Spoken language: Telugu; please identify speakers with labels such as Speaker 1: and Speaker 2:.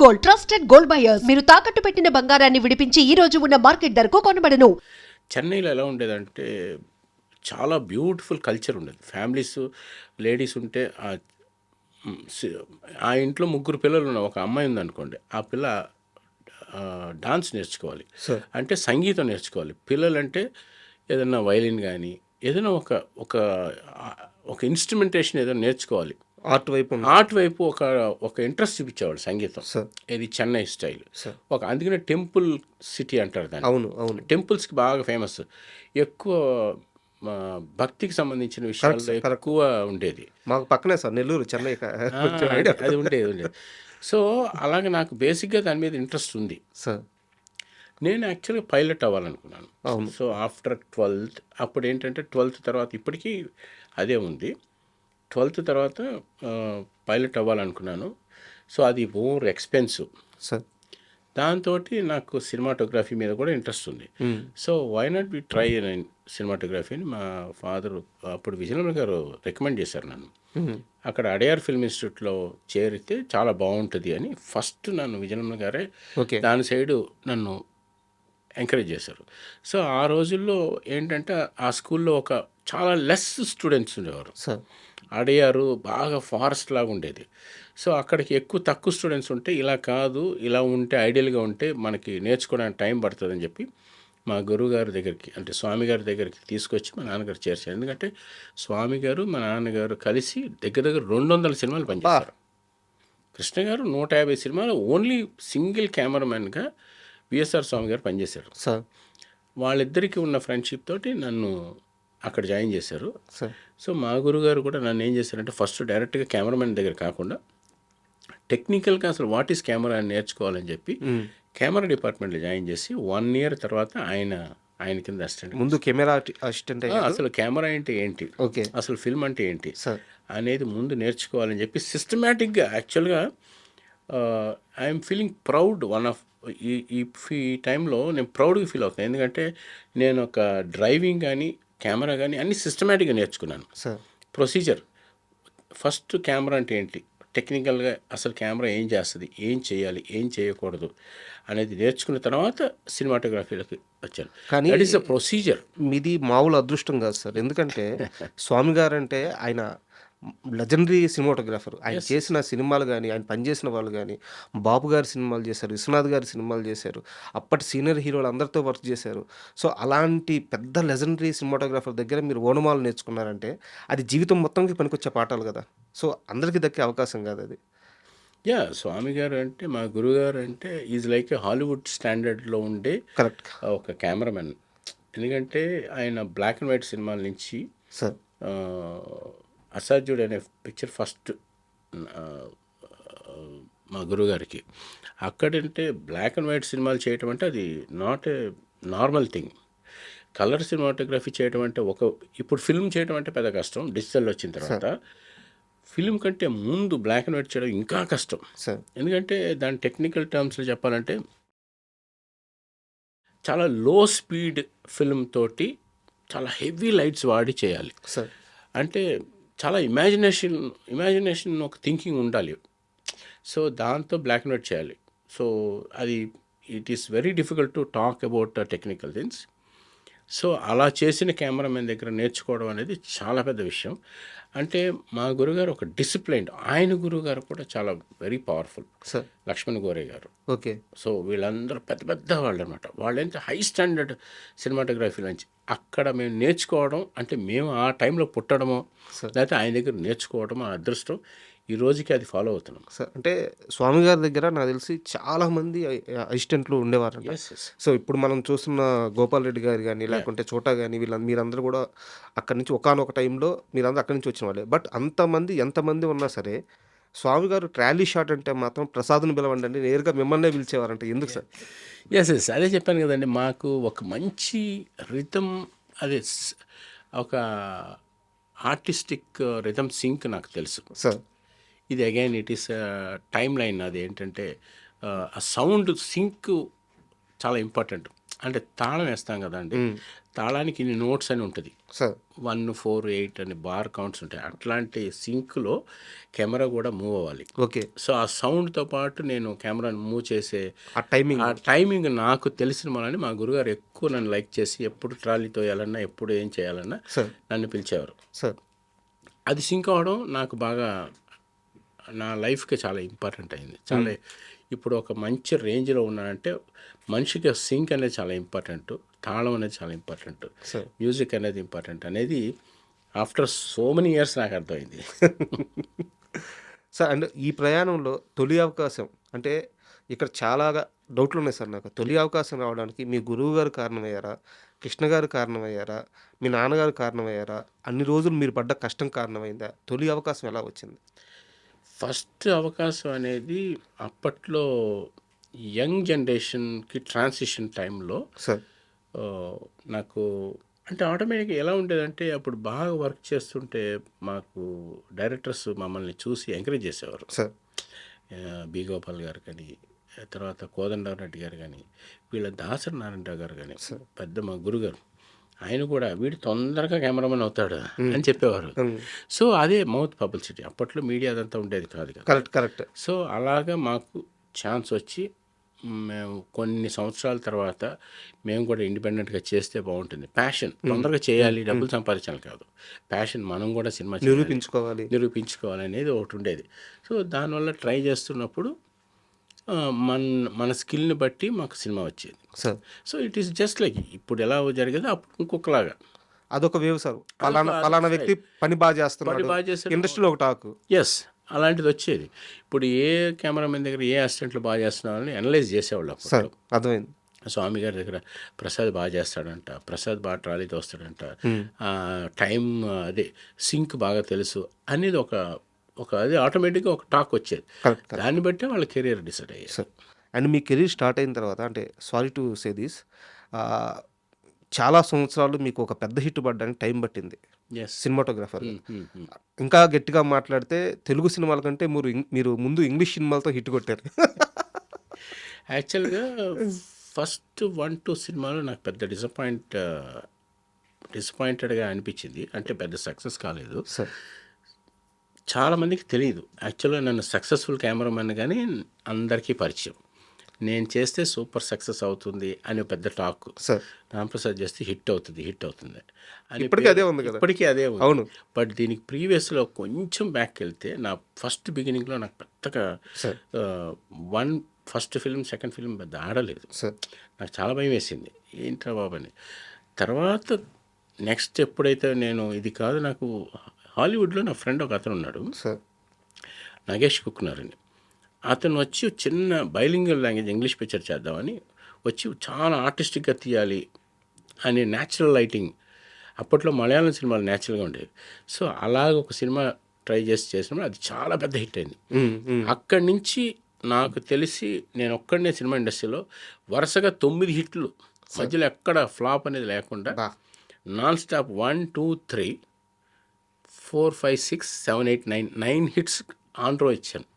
Speaker 1: Gold, trusted gold buyers. మీరు తాకట్టు పెట్టిన బంగారాన్ని విడిపించి ఈ రోజు ఉన్న మార్కెట్ ధరకు కొనబడను.
Speaker 2: చెన్నైలో ఎలా ఉండేదంటే చాలా బ్యూటిఫుల్ కల్చర్ ఉండేది. ఫ్యామిలీస్, లేడీస్ ఉంటే ఆ ఇంట్లో ముగ్గురు పిల్లలు ఉన్న ఒక అమ్మాయి ఉందనుకోండి, ఆ పిల్ల డాన్స్ నేర్చుకోవాలి, అంటే సంగీతం నేర్చుకోవాలి. పిల్లలంటే ఏదైనా వైలిన్ కానీ ఏదైనా ఒక ఒక ఒక ఇన్స్ట్రుమెంటేషన్ ఏదైనా నేర్చుకోవాలి. ఆర్ట్ వైపు ఒక ఇంట్రెస్ట్ చూపించేవాడు సంగీతం. ఇది చెన్నై స్టైల్. అందుకనే టెంపుల్ సిటీ అంటారు దాన్ని.
Speaker 3: అవును.
Speaker 2: టెంపుల్స్కి బాగా ఫేమస్. ఎక్కువ భక్తికి సంబంధించిన విషయాల్లో ఎక్కువ ఉండేది.
Speaker 3: మాకు పక్కనే సార్ నెల్లూరు, చెన్నై.
Speaker 2: అది ఉండేది. సో అలాగే నాకు బేసిక్గా దాని మీద ఇంట్రెస్ట్ ఉంది
Speaker 3: సార్.
Speaker 2: నేను యాక్చువల్గా పైలట్ అవ్వాలనుకున్నాను. సో ఆఫ్టర్ 12th, అప్పుడు ఏంటంటే 12th తర్వాత ఇప్పటికీ అదే ఉంది. 12th తర్వాత పైలట్ అవ్వాలనుకున్నాను. సో అది మోర్ ఎక్స్పెన్సివ్
Speaker 3: సార్.
Speaker 2: దాంతో నాకు సినిమాటోగ్రఫీ మీద కూడా ఇంట్రెస్ట్ ఉంది. So why not be try సినిమాటోగ్రఫీని మా ఫాదర్ అప్పుడు విజయనగరం గారు రికమెండ్ చేశారు నన్ను. అక్కడ అడయార్ ఫిల్మ్ ఇన్స్టిట్యూట్లో చేరితే చాలా బాగుంటుంది అని ఫస్ట్ నన్ను విజయనగరం గారే దాని సైడు నన్ను ఎంకరేజ్ చేశారు. సో ఆ రోజుల్లో ఏంటంటే ఆ స్కూల్లో చాలా లెస్ స్టూడెంట్స్ ఉండేవారు. అడయారు బాగా ఫారెస్ట్ లాగా ఉండేది. సో అక్కడికి తక్కువ స్టూడెంట్స్ ఉంటే ఇలా కాదు, ఇలా ఉంటే ఐడియల్గా ఉంటే మనకి నేర్చుకోవడానికి టైం పడుతుందని చెప్పి మా గురువు గారి దగ్గరికి, అంటే స్వామి గారి దగ్గరికి తీసుకొచ్చి మా నాన్నగారు చేర్చారు. ఎందుకంటే స్వామి గారు మా నాన్నగారు కలిసి దగ్గర 200 సినిమాలు పనిచేశారు. కృష్ణ గారు 150 సినిమాలు ఓన్లీ సింగిల్ కెమెరామెన్గా విఎస్ఆర్ స్వామి గారు పనిచేశారు. వాళ్ళిద్దరికీ ఉన్న ఫ్రెండ్షిప్ తోటి నన్ను అక్కడ జాయిన్ చేశారు. సో మా గురుగారు కూడా నన్ను ఏం చేశారంటే ఫస్ట్ డైరెక్ట్గా కెమెరామెన్ దగ్గర కాకుండా టెక్నికల్గా అసలు వాట్ ఈస్ కెమెరా అని నేర్చుకోవాలని చెప్పి కెమెరా డిపార్ట్మెంట్లో జాయిన్ చేసి 1 year తర్వాత ఆయన కింద అసిస్టెంట్.
Speaker 3: ముందు కెమెరా అసిస్టెంట్
Speaker 2: అసలు కెమెరా అంటే ఏంటి, అసలు ఫిల్మ్ అంటే ఏంటి అనేది ముందు నేర్చుకోవాలని చెప్పి సిస్టమేటిక్గా యాక్చువల్గా ఐఎమ్ ఫీలింగ్ ప్రౌడ్. ఈ టైంలో నేను ప్రౌడ్గా ఫీల్ అవుతాను. ఎందుకంటే నేను ఒక డ్రైవింగ్ కానీ కెమెరా కానీ అన్నీ సిస్టమేటిక్గా నేర్చుకున్నాను. ప్రొసీజర్ ఫస్ట్ కెమెరా అంటే ఏంటి, టెక్నికల్గా అసలు కెమెరా ఏం చేస్తుంది, ఏం చేయాలి, ఏం చేయకూడదు అనేది నేర్చుకున్న తర్వాత సినిమాటోగ్రఫీలోకి వచ్చాను.
Speaker 3: కానీ
Speaker 2: దట్ ఈస్ అ ప్రొసీజర్.
Speaker 3: మీది మామూలు అదృష్టం కాదు సార్. ఎందుకంటే స్వామి గారు అంటే ఆయన లెజెండరీ సినిమాటోగ్రాఫర్. ఆయన చేసిన సినిమాలు కానీ, ఆయన పనిచేసిన వాళ్ళు కానీ, బాబు గారి సినిమాలు చేశారు, విశ్వనాథ్ గారి సినిమాలు చేశారు, అప్పటి సీనియర్ హీరోలు అందరితో వర్క్ చేశారు. సో అలాంటి పెద్ద లెజెండరీ సినిమాటోగ్రాఫర్ దగ్గర మీరు ఓనమాలు నేర్చుకున్నారంటే అది జీవితం మొత్తంకి పనికొచ్చే పాఠాలు కదా. సో అందరికీ దక్కే అవకాశం కాదు అది.
Speaker 2: స్వామి గారు అంటే మా గురుగారు అంటే ఈజ్ లైక్ హాలీవుడ్ స్టాండర్డ్లో ఉండే
Speaker 3: కరెక్ట్
Speaker 2: ఒక కెమెరామెన్. ఎందుకంటే ఆయన బ్లాక్ అండ్ వైట్ సినిమాల నుంచి
Speaker 3: సార్
Speaker 2: అసాధ్యుడు అనే పిక్చర్ ఫస్ట్ మా గురుగారికి. అక్కడంటే బ్లాక్ అండ్ వైట్ సినిమాలు చేయటం అంటే అది not a normal thing. Colour cinematography చేయటం అంటే ఇప్పుడు ఫిల్మ్ చేయటం అంటే పెద్ద కష్టం. డిజిటల్ వచ్చిన తర్వాత ఫిల్మ్ కంటే ముందు బ్లాక్ అండ్ వైట్ చేయడం ఇంకా కష్టం. ఎందుకంటే దాని టెక్నికల్ టర్మ్స్లో చెప్పాలంటే చాలా లో స్పీడ్ ఫిల్మ్ తోటి చాలా హెవీ లైట్స్ వాడి చేయాలి. అంటే చాలా ఇమాజినేషన్ ఒక థింకింగ్ ఉండాలి. సో దాంతో బ్లాక్ అండ్ వైట్ చేయాలి. సో అది it is very difficult to talk about technical things. So అలా చేసిన కెమెరామెన్ దగ్గర నేర్చుకోవడం అనేది చాలా పెద్ద విషయం. అంటే మా గురుగారు ఒక డిసిప్లైన్డ్, ఆయన గురుగారు కూడా చాలా వెరీ పవర్ఫుల్, లక్ష్మణ్ గోరే గారు. సో వీళ్ళందరూ పెద్ద పెద్ద వాళ్ళు అనమాట. వాళ్ళంతా హై స్టాండర్డ్ సినిమాటోగ్రఫీ నుంచి అక్కడ మేము నేర్చుకోవడం, అంటే మేము ఆ టైంలో పుట్టడమో లేకపోతే ఆయన దగ్గర నేర్చుకోవడమో ఆ అదృష్టం. ఈ రోజుకి అది ఫాలో అవుతున్నాం
Speaker 3: సార్. అంటే స్వామి గారి దగ్గర నాకు తెలిసి చాలామంది అసిస్టెంట్లు ఉండేవారంట. సో ఇప్పుడు మనం చూస్తున్న గోపాల్ రెడ్డి గారు కానీ, లేకుంటే చోటా కానీ, మీరందరూ కూడా అక్కడి నుంచి ఒకానొక టైంలో మీరందరూ అక్కడి నుంచి వచ్చిన వాళ్ళే. బట్ ఎంతమంది ఉన్నా సరే స్వామి గారు ట్రాలీ షాట్ అంటే మాత్రం ప్రసాద్ని పిలవండి అండి, నేరుగా మిమ్మల్నే పిలిచేవారంట. ఎందుకు సార్?
Speaker 2: ఎస్ అదే చెప్పాను కదండి. మాకు ఒక మంచి రిథమ్, అదే ఒక ఆర్టిస్టిక్ రిథమ్ సింక్ నాకు తెలుసు
Speaker 3: సార్.
Speaker 2: ఇది again it is time line. అది ఏంటంటే ఆ సౌండ్ సింక్ చాలా ఇంపార్టెంట్. అంటే తాళం వేస్తాం కదండి, తాళానికి ఇన్ని నోట్స్ అని ఉంటుంది,
Speaker 3: సార్
Speaker 2: 1, 4, 8 అని బార్ కౌంట్స్ ఉంటాయి. అట్లాంటి సింక్లో కెమెరా కూడా మూవ్ అవ్వాలి.
Speaker 3: ఓకే.
Speaker 2: సో ఆ సౌండ్తో పాటు నేను కెమెరాను మూవ్ చేసే
Speaker 3: ఆ టైమింగ్
Speaker 2: ఆ టైమింగ్ నాకు తెలిసిన వాళ్ళని మా గురుగారు ఎక్కువ నన్ను లైక్ చేసి ఎప్పుడు ట్రాలీ తోయాలన్నా ఎప్పుడు ఏం చేయాలన్నా
Speaker 3: సార్
Speaker 2: నన్ను పిలిచేవారు.
Speaker 3: సార్
Speaker 2: అది సింక్ అవ్వడం నాకు బాగా నా లైఫ్కి చాలా ఇంపార్టెంట్ అయింది. చాలా ఇప్పుడు ఒక మంచి రేంజ్లో ఉన్నానంటే మనిషికి సింక్ అనేది చాలా ఇంపార్టెంట్, తాళం అనేది చాలా ఇంపార్టెంట్,
Speaker 3: సార్
Speaker 2: మ్యూజిక్ అనేది ఇంపార్టెంట్ అనేది ఆఫ్టర్ సో మెనీ ఇయర్స్ నాకు అర్థమైంది.
Speaker 3: సార్ అండ్ ఈ ప్రయాణంలో తొలి అవకాశం అంటే ఇక్కడ చాలా డౌట్లు ఉన్నాయి సార్ నాకు. తొలి అవకాశం రావడానికి మీ గురువు గారు కారణమయ్యారా, కృష్ణ గారు కారణమయ్యారా, మీ నాన్నగారు కారణమయ్యారా, అన్ని రోజులు మీరు పడ్డ కష్టం కారణమైందా, తొలి అవకాశం ఎలా వచ్చింది?
Speaker 2: ఫస్ట్ అవకాశం అనేది అప్పట్లో యంగ్ జనరేషన్కి ట్రాన్సిషన్ టైంలో
Speaker 3: సార్
Speaker 2: నాకు అంటే ఆటోమేటిక్గా ఎలా ఉండేదంటే అప్పుడు బాగా వర్క్ చేస్తుంటే మాకు డైరెక్టర్స్ మమ్మల్ని చూసి ఎంకరేజ్ చేసేవారు.
Speaker 3: సార్
Speaker 2: బి గోపాల్ గారు కానీ, తర్వాత కోదండరామరెడ్డి గారు కానీ, వీళ్ళ దాసరి నారాయణరావు గారు కానీ, పెద్ద మా గురుగారు, ఆయన కూడా వీడు తొందరగా కెమెరామెన్ అవుతాడు అని చెప్పేవారు. సో అదే మౌత్ పబ్లిసిటీ. అప్పట్లో మీడియా అదంతా ఉండేది కాదు కదా.
Speaker 3: Correct correct.
Speaker 2: సో అలాగా మాకు ఛాన్స్ వచ్చి మేము కొన్ని సంవత్సరాల తర్వాత మేము కూడా ఇండిపెండెంట్గా చేస్తే బాగుంటుంది. ప్యాషన్, తొందరగా చేయాలి, డబ్బులు సంపాదించాలి కాదు, ప్యాషన్ మనం కూడా సినిమా నిరూపించుకోవాలనేది ఒకటి ఉండేది. సో దానివల్ల ట్రై చేస్తున్నప్పుడు మన స్కిల్ని బట్టి మాకు సినిమా వచ్చేది. So it is just like ఇప్పుడు ఎలా జరిగేదో అప్పుడు ఇంకొకలాగా
Speaker 3: అదొక వేవ్ సార్. పలానా వ్యక్తి పని బాగా చేస్తున్నాడు, ఇండస్ట్రీలో ఒక టాక్.
Speaker 2: ఎస్, అలాంటిది వచ్చేది. ఇప్పుడు ఏ కెమెరామెన్ దగ్గర ఏ అసిస్టెంట్లు బాగా చేస్తున్నారని అనలైజ్ చేసేవాళ్ళు అప్పుడు.
Speaker 3: అర్థమైంది.
Speaker 2: స్వామి గారి దగ్గర ప్రసాద్ బాగా చేస్తాడంట, ప్రసాద్ బాగా ట్రాలీతో వస్తాడంట, టైం అదే సింక్ బాగా తెలుసు అనేది ఒక అది ఆటోమేటిక్గా ఒక టాక్ వచ్చేది. దాన్ని బట్టే వాళ్ళ కెరీర్ డిసైడ్ అయ్యారు.
Speaker 3: Sir and me career start అయిన తర్వాత అంటే సారీ టు సే దిస్, చాలా సంవత్సరాలు మీకు ఒక పెద్ద హిట్ పడడానికి టైం పట్టింది సినిమాటోగ్రాఫర్. ఇంకా గట్టిగా మాట్లాడితే తెలుగు సినిమాల కంటే మీరు ముందు ఇంగ్లీష్ సినిమాలతో హిట్ కొట్టారు.
Speaker 2: యాక్చువల్గా ఫస్ట్ 1-2 సినిమాలు నాకు పెద్ద డిసప్పాయింటెడ్గా అనిపించింది. అంటే పెద్ద సక్సెస్ కాలేదు.
Speaker 3: సార్
Speaker 2: చాలామందికి తెలియదు యాక్చువల్గా నన్ను సక్సెస్ఫుల్ కెమెరామెన్ కానీ అందరికీ పరిచయం. నేను చేస్తే సూపర్ సక్సెస్ అవుతుంది అని పెద్ద టాక్.
Speaker 3: సార్
Speaker 2: రాంప్రసాద్ చేస్తే హిట్ అవుతుంది అని
Speaker 3: ఇప్పటికీ అదే ఉంది కదా.
Speaker 2: ఇప్పటికీ అదే ఉంది.
Speaker 3: అవును.
Speaker 2: బట్ దీనికి ప్రీవియస్లో కొంచెం బ్యాక్ వెళ్తే నా ఫస్ట్ బిగినింగ్లో నాకు పెద్దగా ఫస్ట్ ఫిల్మ్ సెకండ్ ఫిల్మ్ పెద్ద ఆడలేదు. నాకు చాలా భయం వేసింది, ఏంట్రా బాబు అని. తర్వాత నెక్స్ట్ ఎప్పుడైతే నేను ఇది కాదు, నాకు హాలీవుడ్లో నా ఫ్రెండ్ ఒక అతను ఉన్నాడు, నాగేష్ కుక్నర్ అని. అతను వచ్చి చిన్న బైలింగ్వల్ లాంగ్వేజ్ ఇంగ్లీష్ పిక్చర్ చేద్దామని వచ్చి చాలా ఆర్టిస్టిక్గా తీయాలి అని న్యాచురల్ లైటింగ్, అప్పట్లో మలయాళం సినిమాలు న్యాచురల్గా ఉండేవి. సో అలాగ ఒక సినిమా ట్రై చేసినప్పుడు అది చాలా పెద్ద హిట్ అయింది. అక్కడి నుంచి నాకు తెలిసి నేను ఒక్కడనే సినిమా ఇండస్ట్రీలో వరుసగా 9 హిట్లు, మధ్యలో ఎక్కడ ఫ్లాప్ అనేది లేకుండా నాన్ స్టాప్ 1, 2, 3, 4, 5, 6, 7, 8, 9 హిట్స్ ఆన్ రో ఇచ్చాను.